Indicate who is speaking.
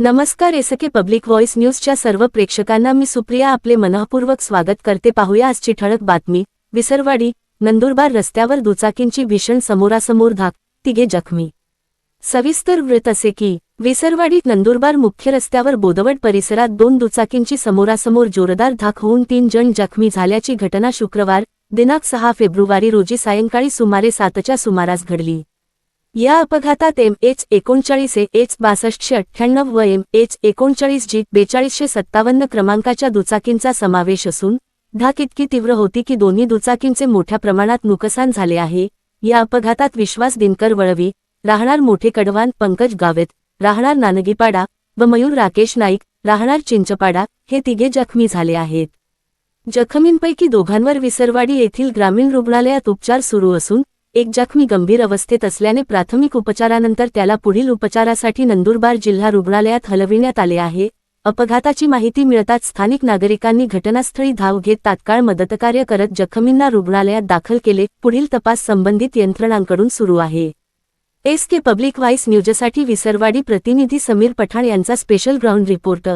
Speaker 1: नमस्कार. SK public voice न्यूजच्या सर्व प्रेक्षकांना मी सुप्रिया आपले मनःपूर्वक स्वागत करते. पाहूया आजची ठळक बातमी. विसरवाडी नंदुरबार रस्त्यावर दुचाकींची भीषण समोरासमोर धाक, तिघे जखमी. सविस्तर वृत्त असे की विसरवाडी नंदुरबार मुख्य रस्त्यावर बोदवड परिसरात दोन दुचाकींची समोरासमोर जोरदार धाक होऊन 3 जण जखमी झाल्याची घटना शुक्रवार दिनांक 6 फेब्रुवारी रोजी सायंकाळी सुमारे 7च्या सुमारास घडली. या अपघातात MH39 AH6298 व MH39G 4257 क्रमांकाच्या दुचाकींचा समावेश असून धाक इतकी तीव्र होती की दोन्ही दुचाकींचे मोठ्या प्रमाणात नुकसान झाले आहे. या अपघातात विश्वास दिनकर वळवी, राहणार मोठे कडवान, पंकज गावेत, राहणार नानगीपाडा व मयूर राकेश नाईक, राहणार चिंचपाडा हे तिघे जखमी झाले आहेत. जखमींपैकी दोघांवर विसरवाडी येथील ग्रामीण रुग्णालयात उपचार सुरू असून एक जखमी गंभीर अवस्थेत असल्याने प्राथमिक उपचारानंतर त्याला पुढील उपचारासाठी नंदुरबार जिल्हा रुग्णालयात हलविण्यात आले आहे. अपघाताची माहिती मिळताच स्थानिक नागरिकांनी घटनास्थळी धाव घेत तात्काळ मदतकार्य करत जखमींना रुग्णालयात दाखल केले. पुढील तपास संबंधित यंत्रणांकडून सुरू आहे. एसके पब्लिक व्हॉइस न्यूजसाठी विसरवाडी प्रतिनिधी समीर पठाण यांचा स्पेशल ग्राउंड रिपोर्ट.